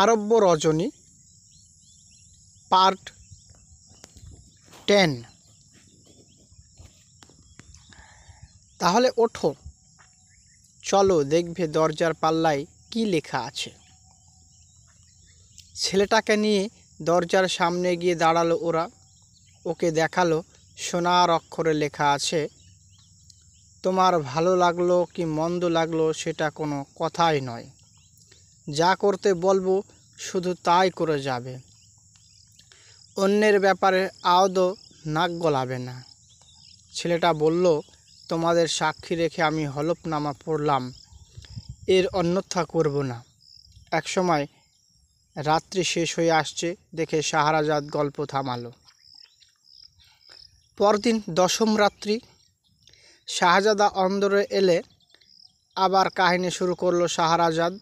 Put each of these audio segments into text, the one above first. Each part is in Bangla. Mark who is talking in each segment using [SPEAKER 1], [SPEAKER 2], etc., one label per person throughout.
[SPEAKER 1] আরব্য রজনী পার্ট 10। তাহলে ওঠো, চলো দেখবে দরজার পাল্লায় কি লেখা আছে। ছেলেটাকে নিয়ে দরজার সামনে গিয়ে দাঁড়ালো ওরা। ওকে দেখালো সোনার অক্ষরে লেখা আছে, তোমার ভালো লাগলো কি মন্দ লাগলো সেটা কোনো কথাই নয়, যা করতে বলবো শুধু তাই করে যাবে, অন্যের ব্যাপারে আদৌ নাক গলাবে না। ছেলেটা বলল, তোমাদের সাক্ষী রেখে আমি হলফনামা পড়লাম, এর অন্যথা করব না। একসময় রাত্রি শেষ হয়ে আসছে দেখে শাহরাজাদ গল্প থামালো। পরদিন দশম রাত্রি। শাহজাদা অন্দরে এলে আবার কাহিনী শুরু করলো শাহরাজাদ।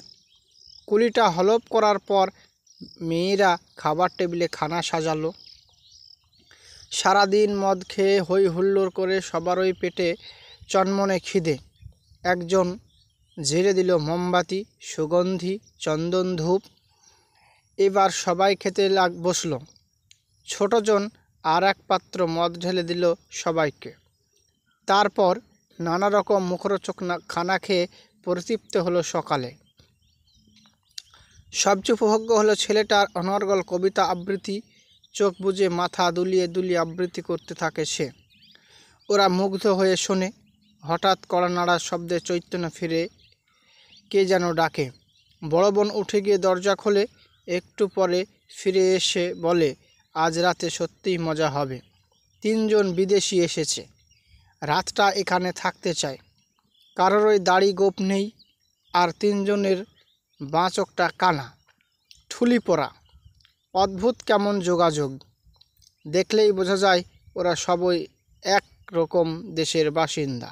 [SPEAKER 1] কুলিটা হলফ করার পর মেয়েরা খাবার টেবিলে খানা সাজালো। সারাদিন মদ খেয়ে হই হুল্লোড় করে সবারই পেটে চনমনে খিদে। একজন ঝেড়ে দিল মোমবাতি, সুগন্ধি, চন্দন, ধূপ। এবার সবাই খেতে বসলো। ছোটজন আর এক পাত্র মদ ঢেলে দিল সবাইকে। তারপর নানা রকম মুখরোচক খানা খেয়ে পরিতৃপ্ত হলো সকালে। সবচেয়ে উপভোগ্য হলো ছেলেটার অনর্গল কবিতা আবৃত্তি। চোখ বুজে মাথা দুলিয়ে দুলিয়ে আবৃত্তি করতে থাকে সে। ওরা মুগ্ধ হয়ে শোনে। হঠাৎ কড়া নাড়ার শব্দে চৈতন্য ফিরে কে যেন ডাকে। বড় বোন উঠে গিয়ে দরজা খোলে। একটু পরে ফিরে এসে বলে, আজ রাতে সত্যিই মজা হবে। 3 জন বিদেশি এসেছে, রাতটা এখানে থাকতে চায়। কারোরই দাড়ি গোঁফ নেই, আর 3 জনের বাঁচকটা কানা, ঠুলি পরা। অদ্ভুত কেমন যোগাযোগ। দেখলেই বোঝা যায় ওরা সবই এক রকম দেশের বাসিন্দা।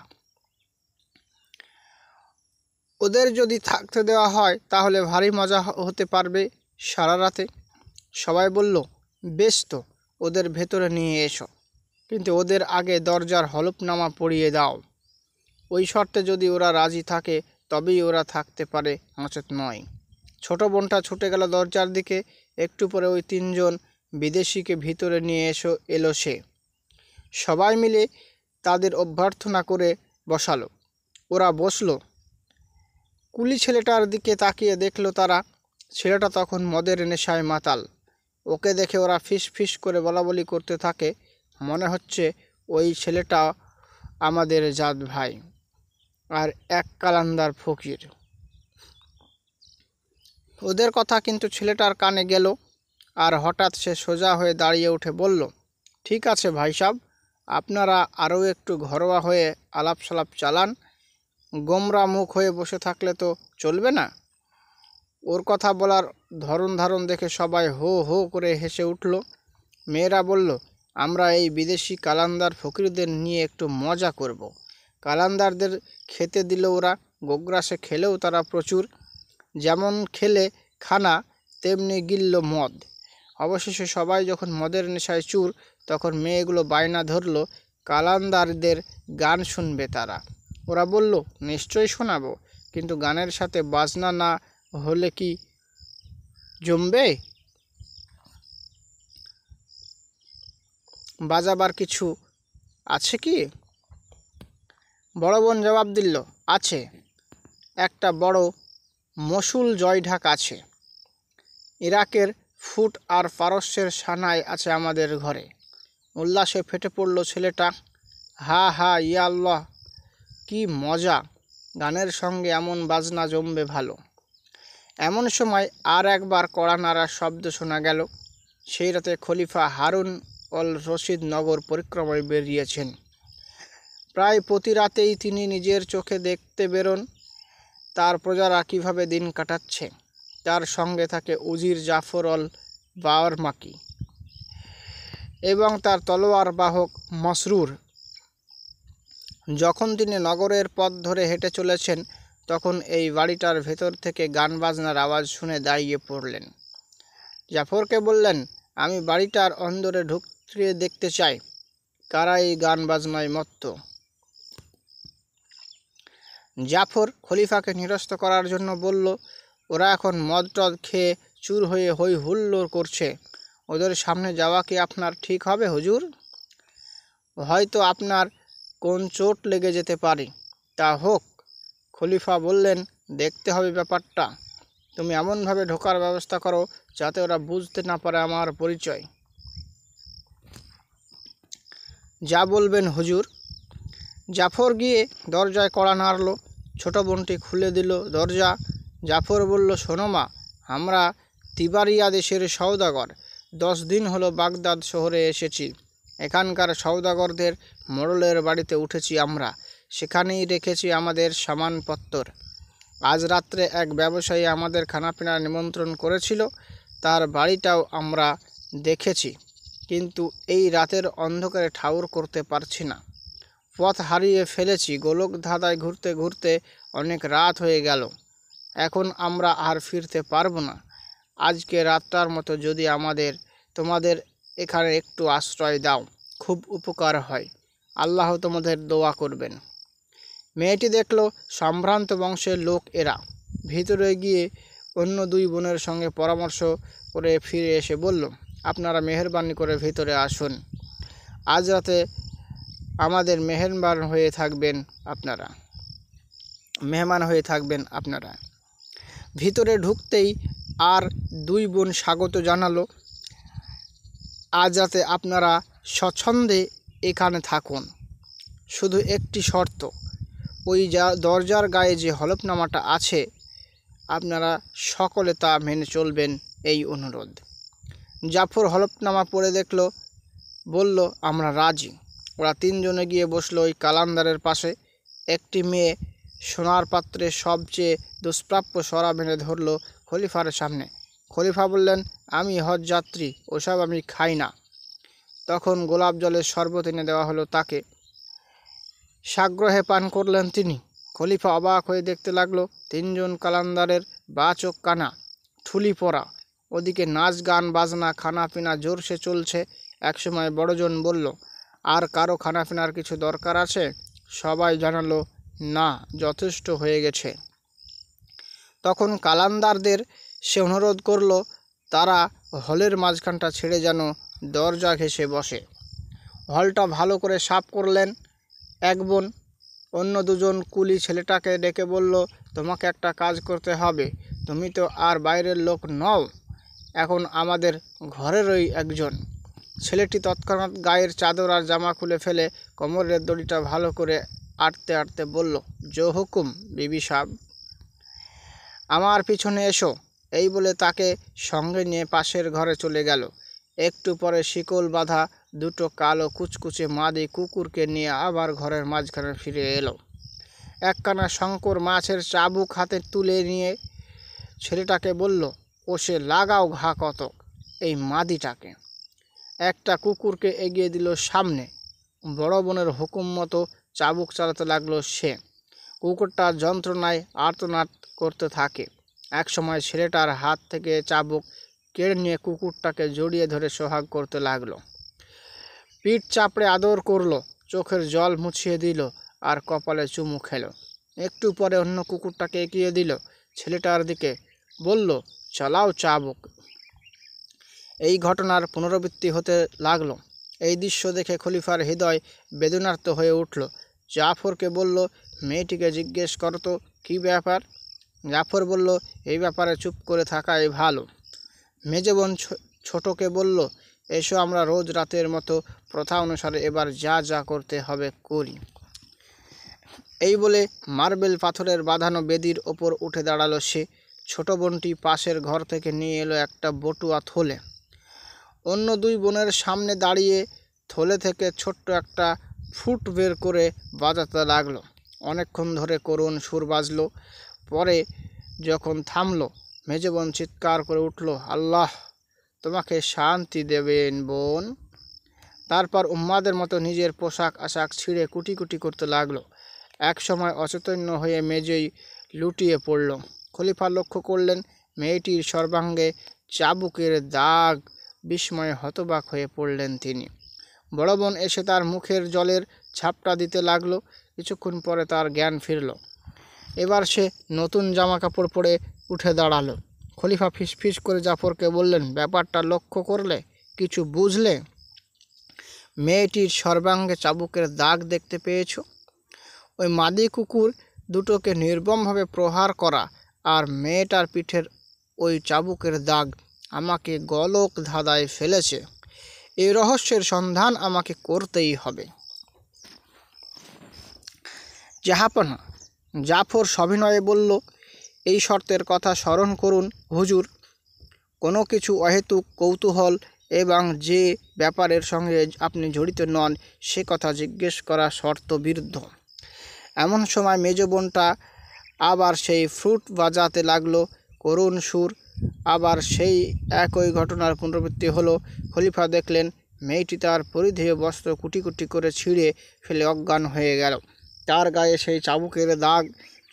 [SPEAKER 1] ওদের যদি থাকতে দেওয়া হয় তাহলে ভারী মজা হতে পারবে সারা রাতে। সবাই বলল, বেশ তো, ওদের ভেতরে নিয়ে এসো, কিন্তু ওদের আগে দরজার হলফনামা পড়িয়ে দাও। ওই শর্তে যদি ওরা রাজি থাকে তবেই ওরা থাকতে পারে, নচেত নয়। ছোট বোনটা ছুটে গেল দরজার দিকে। একটু পরে ওই 3 জন বিদেশিকে ভিতরে নিয়ে এলো সে। সবাই মিলে তাদের অভ্যর্থনা করে বসালো। ওরা বসলো। কুলি ছেলেটার দিকে তাকিয়ে দেখলো তারা। ছেলেটা তখন মদের নেশায় মাতাল। ওকে দেখে ওরা ফিস ফিস করে বলাবলি করতে থাকে, মনে হচ্ছে ওই ছেলেটা আমাদের জাত ভাই আর এক কালান্দার ফকির। ওদের কথা কিন্তু ছেলেটার কানে গেল, আর হঠাৎ সে সোজা হয়ে দাঁড়িয়ে উঠে বলল, ঠিক আছে ভাই সাহেব, আপনারা আরও একটু ঘরোয়া হয়ে আলাপ সালাপ চালান। গোমরা মুখ হয়ে বসে থাকলে তো চলবে না। ওর কথা বলার ধরন দেখে সবাই হো হো করে হেসে উঠল। মেয়েরা বলল, আমরা এই বিদেশি কালান্দার ফকিরদের নিয়ে একটু মজা করব। কালান্দারদের খেতে দিল ওরা। গোগ্রাসে খেলেও তারা প্রচুর। যেমন খেলে খানা, তেমনি গিলল মদ। অবশেষে সবাই যখন মদের নেশায় চুর, তখন মেয়েগুলো বায়না ধরল কালান্দারদের গান শুনবে তারা। ওরা বলল, নিশ্চয়ই শোনাবো, কিন্তু গানের সাথে বাজনা না হলে কি জমবে? বাজাবার কিছু আছে কি? বড় বোন জবাব দিল, আছে, একটা বড় মসুল জয়ঢাক আছে। ইরাকের ফুট আর পারস্যের সানাই আছে আমাদের ঘরে। উল্লাসে ফেটে পড়ল ছেলেটা। হা হা, ইয়া আল্লাহ, কি মজা! গানের সঙ্গে এমন বাজনা জমবে ভালো। এমন সময় আর একবার কড়া নাড়ার শব্দ শোনা গেল। সেই রাতে খলিফা হারুন অল রশিদ নগর পরিক্রমায় বেরিয়েছেন। প্রায় প্রতি রাতেই তিনি নিজের চোখে দেখতে বেরোন তার প্রজারা কীভাবে দিন কাটাচ্ছে। তার সঙ্গে থাকে উজির জাফর অল বাওয়ারমাকি এবং তার তলোয়ার বাহক মসরুর। যখন তিনি নগরের পথ ধরে হেঁটে চলেছেন, তখন এই বাড়িটার ভেতর থেকে গান বাজনার আওয়াজ শুনে দাঁড়িয়ে পড়লেন। জাফরকে বললেন, আমি বাড়িটার অন্দরে ঢুকে দেখতে চাই, কারা এই গান বাজনায় মত্ত। জাফর খলিফাকে নিরস্ত করার জন্য বলল, ওরা এখন মদ টদ খেয়ে চুর হয়ে হই হুল্লোড় করছে, ওদের সামনে যাওয়া কি আপনার ঠিক হবে হুজুর? হয়তো আপনার কোন চোট লেগে যেতে পারে। তা হোক। খলিফা বললেন, দেখতে হবে ব্যাপারটা। তুমি এমনভাবে ঢোকার ব্যবস্থা করো যাতে ওরা বুঝতে না পারে আমার পরিচয়। যা বলবেন হুজুর। জাফর গিয়ে দরজায় কড়া নাড়ল। ছোট বোনটি খুলে দিল দরজা। জাফর বলল, শোনো মা, আমরা তিবারিয়া দেশের সওদাগর। 10 দিন হলো বাগদাদ শহরে এসেছি। এখানকার সওদাগরদের মোড়লের বাড়িতে উঠেছি আমরা। সেখানেই রেখেছি আমাদের সামানপত্তর। আজ রাত্রে এক ব্যবসায়ী আমাদের খানাপিনার নিমন্ত্রণ করেছিল, তার বাড়িটাও আমরা দেখেছি, কিন্তু এই রাতের অন্ধকারে ঠাউর করতে পারছি না। পথ হারিয়ে ফেলেছি। গোলক ধাঁধায় ঘুরতে ঘুরতে অনেক রাত হয়ে গেল। এখন আমরা আর ফিরতে পারবো না। আজকে রাতটার মতো যদি তোমাদের এখানে একটু আশ্রয় দাও, খুব উপকার হয়। আল্লাহ তোমাদের দোয়া করবেন। মেয়েটি দেখল সম্ভ্রান্ত বংশের লোক এরা। ভিতরে গিয়ে অন্য 2 বোনের সঙ্গে পরামর্শ করে ফিরে এসে বলল, আপনারা মেহেরবানি করে ভিতরে আসুন। আজ রাতে আমাদের মেহমান হয়ে থাকবেন আপনারা। ভিতরে ঢুকতেই আর 2 বোন স্বাগত জানালো। আজ রাতে আপনারা স্বচ্ছন্দে এখানে থাকুন, শুধু একটি শর্ত, ওই দরজার গায়ে যে হলফনামাটা আছে আপনারা সকলে তা মেনে চলবেন, এই অনুরোধ। জাফর হলফনামা পড়ে দেখল, বলল, আমরা রাজি। ওরা 3 জনে গিয়ে বসলো ওই কালান্দারের পাশে। একটি মেয়ে সোনার পাত্রে সবচেয়ে দুষ্প্রাপ্য সরাব এনে ধরল খলিফার সামনে। খলিফা বললেন, আমি হজ যাত্রী, ওসব আমি খাই না। তখন গোলাপ জলের শরবত এনে দেওয়া হলো তাকে। সাগ্রহে পান করলেন তিনি। খলিফা অবাক হয়ে দেখতে লাগলো 3 জন কালান্দারের বা চোখ কানা, ঠুলি পরা। ওদিকে নাচ গান বাজনা খানাপিনা জোরসে চলছে। একসময় বড়জন বলল, আর কারো খানাপিনার কিছু দরকার আছে? সবাই জানালো, না, যথেষ্ট হয়ে গেছে। তখন কালান্দারদের সে অনুরোধ করল তারা হলের মাঝখানটা ছেড়ে যেন দরজা ঘেঁষে বসে। হলটা ভালো করে সাফ করলেন এক বোন। অন্য 2 জন কুলি ছেলেটাকে ডেকে বলল, তোমাকে একটা কাজ করতে হবে। তুমি তো আর বাইরের লোক নও, এখন আমাদের ঘরেরই একজন। ছেলেটি তৎক্ষণাৎ গায়ের চাদর আর জামা খুলে ফেলে কোমরের দড়িটা ভালো করে আটতে আটতে বলল, জো হুকুম বিবি সাহেব, আমার পিছনে এসো। এই বলে তাকে সঙ্গে নিয়ে পাশের ঘরে চলে গেল। একটু পরে শিকল বাঁধা 2টো কালো কুচকুচে মাদি কুকুরকে নিয়ে আবার ঘরের মাঝখানে ফিরে এলো। একখানা শঙ্কর মাছের চাবুক হাতে তুলে নিয়ে ছেলেটাকে বলল, কষে লাগাও ঘা কতক এই মাদিটাকে। একটা কুকুরকে এগিয়ে দিল সামনে। বড় বোনের হুকুম মতো চাবুক চালাতে লাগলো সে। কুকুরটা যন্ত্রণায় আর্তনাদ করতে থাকে। একসময় ছেলেটার হাত থেকে চাবুক কেড়ে নিয়ে কুকুরটাকে জড়িয়ে ধরে সোহাগ করতে লাগলো। পিঠ চাপড়ে আদর করলো, চোখের জল মুছিয়ে দিল আর কপালে চুমু খেলো। একটু পরে অন্য কুকুরটাকে এগিয়ে দিল ছেলেটার দিকে, বলল, চালাও চাবুক। এই ঘটনার পুনরাবৃত্তি হতে লাগলো। এই দৃশ্য দেখে খলিফার হৃদয় বেদনার্ত হয়ে উঠল। জাফরকে বলল, মেয়েটিকে জিজ্ঞেস করতো কী ব্যাপার। জাফর বলল, এই ব্যাপারে চুপ করে থাকাই ভালো। মেজে বোন ছোটকে বলল, এসো আমরা রোজ রাতের মতো প্রথা অনুসারে এবার যা যা করতে হবে করি। এই বলে মার্বেল পাথরের বাঁধানো বেদির ওপর উঠে দাঁড়ালো সে। ছোট বোনটি পাশের ঘর থেকে নিয়ে এলো একটা বটুয়া থলে। অন্য 2 বোনের সামনে দাঁড়িয়ে থলে থেকে ছোট্ট একটা ফুট বের করে বাজাতে লাগলো। অনেকক্ষণ ধরে করুণ সুর বাজলো। পরে যখন থামলো, মেজে বোন চিৎকার করে উঠল, আল্লাহ তোমাকে শান্তি দেবেন বোন। তারপর উম্মাদের মতো নিজের পোশাক আশাক ছিঁড়ে কুটি কুটি করতে লাগলো। এক সময় অচৈতন্য হয়ে মেজেই লুটিয়ে পড়ল। খলিফা লক্ষ্য করলেন মেয়েটির সর্বাঙ্গে চাবুকের দাগ। বিস্ময়ে হতবাক হয়ে পড়লেন তিনি। বড় বোন এসে তার মুখের জলের ঝাপটা দিতে লাগলো। কিছুক্ষণ পরে তার জ্ঞান ফিরল। এবার সে নতুন জামা কাপড় পরে উঠে দাঁড়ালো। খলিফা ফিসফিস করে জাফরকে বললেন, ব্যাপারটা লক্ষ্য করলে? কিছু বুঝলে? মেয়েটির সর্বাঙ্গে চাবুকের দাগ দেখতে পেয়েছ? ওই মাদি কুকুর দুটোকে নির্মমভাবে প্রহার করা আর মেয়েটার পিঠের ওই চাবুকের দাগ আমাকে গলক ধাঁধায় ফেলেছে। এই রহস্যের সন্ধান আমাকে করতেই হবে। জাহাপনা, জাফর সবিনয়ে বলল, এই শর্তের কথা স্মরণ করুন হুজুর। কোনো কিছু অহেতুক কৌতূহল এবং যে ব্যাপারের সঙ্গে আপনি জড়িত নন সে কথা জিজ্ঞেস করা শর্ত বিরুদ্ধ। এমন সময় মেজ বোনটা আবার সেই ফ্লুট বাজাতে লাগলো করুণ সুর। আবার সেই একই ঘটনার পুনরাবৃত্তি হলো। খলিফা দেখলেন মেয়েটি তার পরিধেয় বস্ত্র কুটি কুটি করে ছিঁড়ে ফেলে অজ্ঞান হয়ে গেল। তার গায়ে সেই চাবুকের দাগ,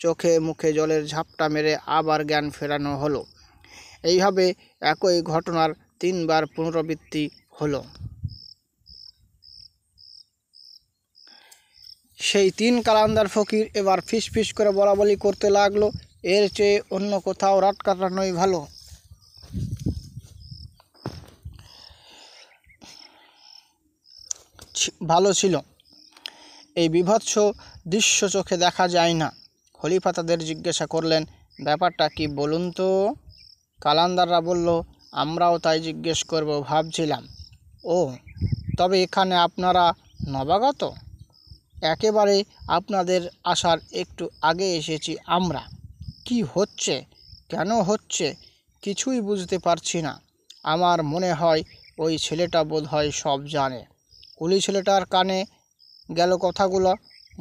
[SPEAKER 1] চোখে মুখে জলের ঝাপটা মেরে আবার জ্ঞান ফেরানো হলো। এইভাবে একই ঘটনার 3 বার পুনরাবৃত্তি হলো। সেই 3 কালান্দার ফকির এবার ফিসফিস করে বলাবলি করতে লাগলো, এর চেয়ে অন্য কোথাও রাত কাটানোই ভালো ছিল। এই বীভৎস দৃশ্য চোখে দেখা যায় না। খলিফা তাদের জিজ্ঞাসা করলেন, ব্যাপারটা কি বলুন তো? কালান্দাররা বলল, আমরাও তাই জিজ্ঞেস করব ভাবছিলাম। ও, তবে এখানে আপনারা নবাগত? একেবারে আপনাদের আসার একটু আগে এসেছি আমরা। কি হচ্ছে, কেন হচ্ছে কিছুই বুঝতে পারছি না। আমার মনে হয় ওই ছেলেটা বোধহয় সব জানে। কুলি ছেলেটার কানে গেল কথাগুলো।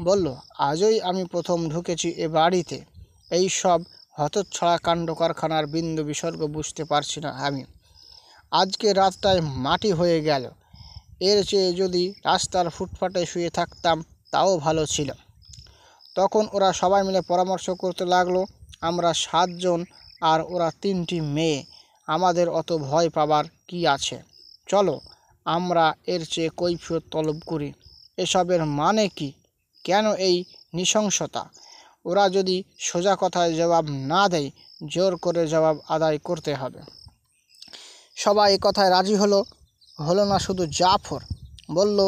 [SPEAKER 1] বলল, আজই আমি প্রথম ঢুকেছি এ বাড়িতে। এই সব হতচ্ছাড়া কাণ্ড কারখানার বিন্দু বিসর্গ বুঝতে পারছি না আমি। আজকে রাতটায় মাটি হয়ে গেল। এর চেয়ে যদি রাস্তার ফুটপাতে শুয়ে থাকতাম তাও ভালো ছিল। তখন ওরা সবাই মিলে পরামর্শ করতে লাগলো, আমরা 7 জন আর ওরা 3টি মেয়ে, আমাদের অত ভয় পাবার কি আছে? চলো আমরা এর চেয়ে কৈফিয়ত তলব করি। এসবের মানে কি? কেন এই নৃশংসতা? ওরা যদি সোজা কথায় জবাব না দেয়, জোর করে জবাব আদায় করতে হবে। সবাই এ কথায় রাজি হলো না শুধু জাফর। বলল,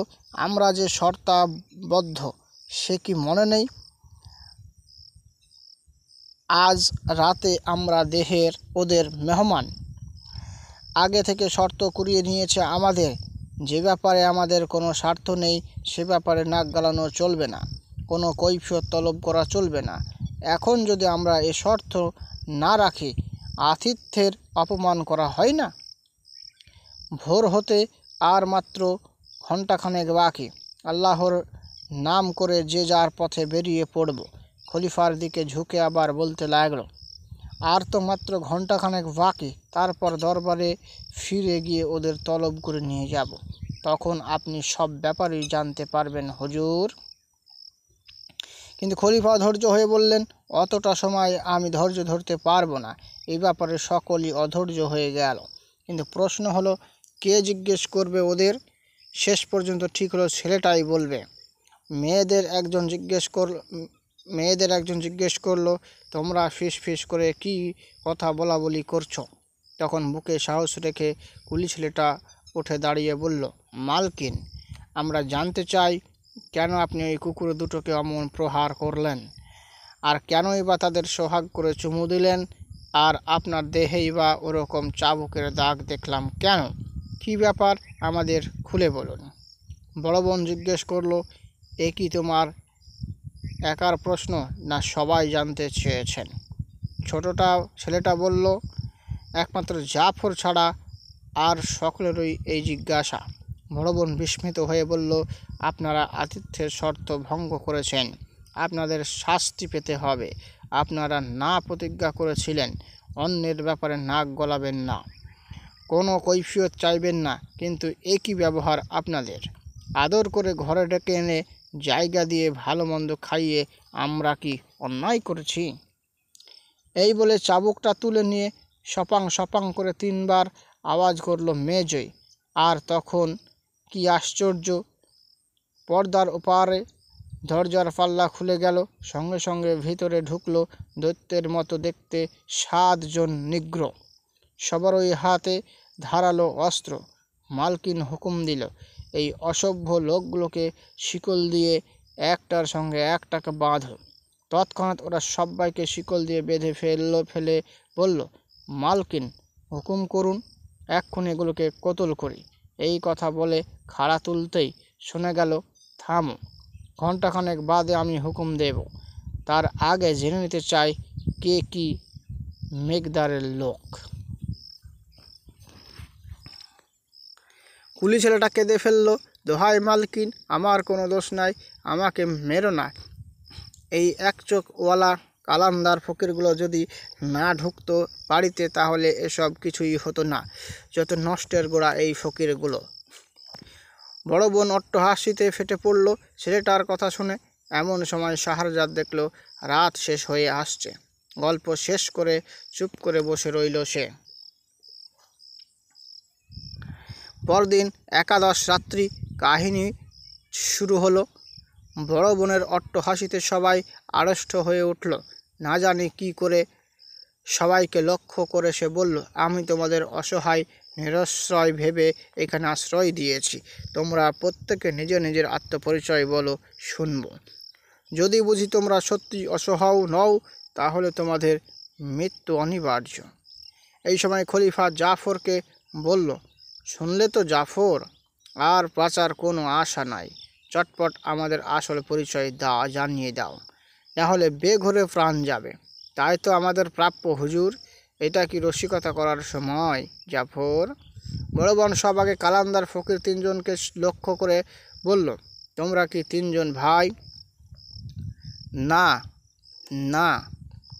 [SPEAKER 1] আমরা যে শর্তাবদ্ধ সে কি মনে নেই? আজ রাতে আমরা ওদের মেহমান। আগে থেকে শর্ত করিয়ে নিয়েছে আমাদের। যে ব্যাপারে আমাদের কোনো স্বার্থ নেই সে ব্যাপারে নাক গালানো চলবে না, কোনো কৈফিয়ত তলব করা চলবে না। এখন যদি আমরা এ শর্ত না রাখি, আতিথ্যের অপমান করা হয় না? ভোর হতে আর মাত্র ঘণ্টাখানেক বাকি। আল্লাহর নাম করে যে যার পথে বেরিয়ে পড়ব। খলিফার দিকে ঝুঁকে আবার বলতে লাগলো, আর তো মাত্র ঘণ্টাখানেক বাকি, তারপর দরবারে ফিরে গিয়ে ওদের তলব করে নিয়ে যাব। তখন আপনি সব ব্যাপারেই জানতে পারবেন হুজুর। কিন্তু খলিফা ধৈর্য হয়ে বললেন, অতটা সময় আমি ধৈর্য ধরতে পারবো না। এই ব্যাপারে সকলই অধৈর্য হয়ে গেল। কিন্তু প্রশ্ন হলো, কে জিজ্ঞেস করবে ওদের? শেষ পর্যন্ত ঠিক হলো ছেলেটাই বলবে। মেয়েদের একজন জিজ্ঞেস করলো, তোমরা ফিস করে কি কথা বলা বলি করছো? তখন বুকে সাহস রেখে কুলি ছেলেটা উঠে দাঁড়িয়ে বলল, মালকিন, আমরা জানতে চাই কেন আপনি ওই কুকুর দুটোকে অমন প্রহার করলেন, আর কেনই বা তাদের সোহাগ করে চুমু দিলেন, আর আপনার দেহেই বা ওরকম চাবুকের দাগ দেখলাম কেন? কি ব্যাপার আমাদের খুলে বলুন। বড় বোন জিজ্ঞেস করলো, এ কি তোমার একার প্রশ্ন, না সবাই জানতে চেয়েছেন? ছেলেটা বলল, একমাত্র জাফর ছাড়া আর সকলেরই এই জিজ্ঞাসা। বড় বোন বিস্মিত হয়ে বলল, আপনারা আতিথ্যের শর্ত ভঙ্গ করেছেন, আপনাদের শাস্তি পেতে হবে। আপনারা না প্রতিজ্ঞা করেছিলেন অন্যের ব্যাপারে নাক গলাবেন না, কোনো কৈফিয়ত চাইবেন না, কিন্তু একই ব্যবহার আপনাদের। আদর করে ঘরে ডেকে এনে জায়গা দিয়ে ভালো মন্দ খাইয়ে আমরা কি অন্যায় করেছি? এই বলে চাবুকটা তুলে নিয়ে সপাং সপাং করে 3 বার আওয়াজ করলো মেজই। আর তখন কি আশ্চর্য, পর্দার ওপারে দরজার পাল্লা খুলে গেল। সঙ্গে সঙ্গে ভিতরে ঢুকলো দৈত্যের মতো দেখতে 7 জন নিগ্রো। সবারই হাতে ধারালো অস্ত্র। মালকিন হুকুম দিল, এই অসভ্য লোকগুলোকে শিকল দিয়ে একটার সঙ্গে একটাকে বাঁধো। তৎক্ষণাৎ ওরা সবাইকে শিকল দিয়ে বেঁধে ফেলে বলল, মালকিন হুকুম করুন, এক্ষুনি এগুলোকে কতল করি। এই কথা বলে খাড়া তুলতেই শোনা গেল, থামো, ঘণ্টাখানেক বাদে আমি হুকুম দেব। তার আগে জেনে নিতে চাই কে কি মেঘদারের লোক। কুলি ছেলেটা কেঁদে ফেলল, দোহাই মালকিন, আমার কোনো দোষ নাই, আমাকে মেরো না। এই এক চোখওয়ালা কালান্দার ফকিরগুলো যদি না ঢুকতো বাড়িতে তাহলে এসব কিছুই হতো না। যত নষ্টের গোড়া এই ফকিরগুলো। বড় বোন অট্টহাসিতে ফেটে পড়ল ছেলেটার কথা শুনে। এমন সময় শাহরজাদ দেখল রাত শেষ হয়ে আসছে। গল্প শেষ করে চুপ করে বসে রইল সে। পরদিন একাদশ রাত্রি কাহিনী শুরু হলো। বড় বোনের অট্টহাসিতে সবাই আড়ষ্ট হয়ে উঠল। না জানি কি করে সবাইকে লক্ষ্য করে সে বলল, আমি তোমাদের অসহায় নিরশ্রয় ভেবে এখানে আশ্রয় দিয়েছি। তোমরা প্রত্যেকে নিজের নিজের আত্মপরিচয় বলো, শুনব। যদি বুঝি তোমরা সত্যি অসহায় নও তাহলে তোমাদের মৃত্যু অনিবার্য। এই সময় খলিফা জাফরকে বলল, শুনলে তো জাফর, আর বাঁচার কোনো আশা নাই। চটপট আমাদের আসল পরিচয় জানিয়ে দাও, নাহলে বেঘরে প্রাণ যাবে। তাই তো আমাদের প্রাপ্য হুজুর। এটা কি রসিকতা করার সময় জাফর? বড় বোন সবাকে কালান্দার ফকির তিনজনকে লক্ষ্য করে বলল, তোমরা কি তিনজন ভাই? না না,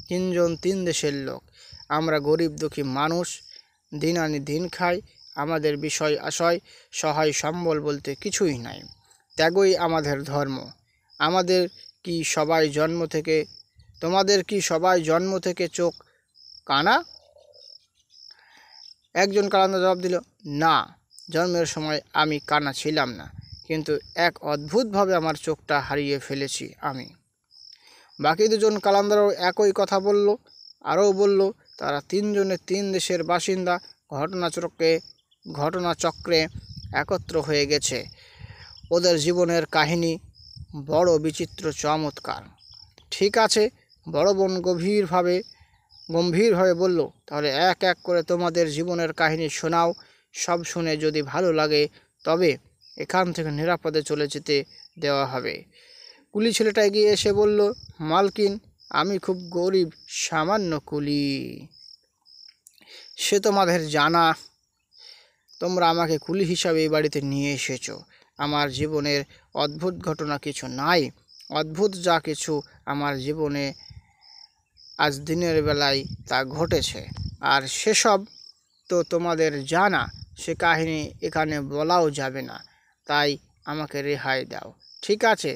[SPEAKER 1] তিনজন তিন দেশের লোক। আমরা গরিব দুঃখী মানুষ, দিন আনি দিন খাই। আমাদের বিষয় আশয় সহায় সম্বল বলতে কিছুই নাই। ত্যাগই আমাদের ধর্ম। আমাদের কি সবাই জন্ম থেকে তোমাদের কি সবাই জন্ম থেকে চোখ কানা? একজন কালান্দা জবাব দিল, না, জন্মের সময় আমি কানা ছিলাম না, কিন্তু এক অদ্ভুতভাবে আমার চোখটা হারিয়ে ফেলেছি আমি। বাকি দুজন কালান্দারও একই কথা বলল। আরও বলল, তারা তিনজনে তিন দেশের বাসিন্দা, ঘটনাচক্রে একত্র হয়ে গেছে। ওদের জীবনের কাহিনী বড় বিচিত্র, চমৎকার। ঠিক আছে, বড় বোন গম্ভীরভাবে বলল, তাহলে এক এক করে তোমাদের জীবনের কাহিনী শোনাও। সব শুনে যদি ভালো লাগে তবে এখান থেকে নিরাপদে চলে যেতে দেওয়া হবে। কুলি ছেলেটা এগিয়ে এসে বলল, মালকিন, আমি খুব গরিব, সামান্য কুলি। সে তোমাদের জানা। তোমরা আমাকে কুলি হিসাবে এই বাড়িতে নিয়ে এসেছো। আমার জীবনের অদ্ভুত ঘটনা কিছু নাই। অদ্ভুত যা কিছু আমার জীবনে আজ দিনের বেলায় তা ঘটেছে, আর সেসব তো তোমাদের জানা। সে কাহিনী এখানে বলাও যাবে না, তাই আমাকে রেহাই দাও। ঠিক আছে,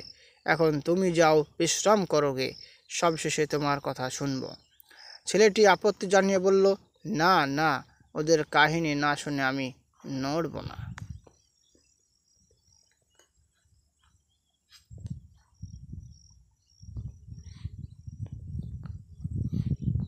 [SPEAKER 1] এখন তুমি যাও, বিশ্রাম করো গে, সবশেষে তোমার কথা শুনব। ছেলেটি আপত্তি জানিয়ে বলল, না না, ওদের কাহিনী না শুনে আমি নড়ব না।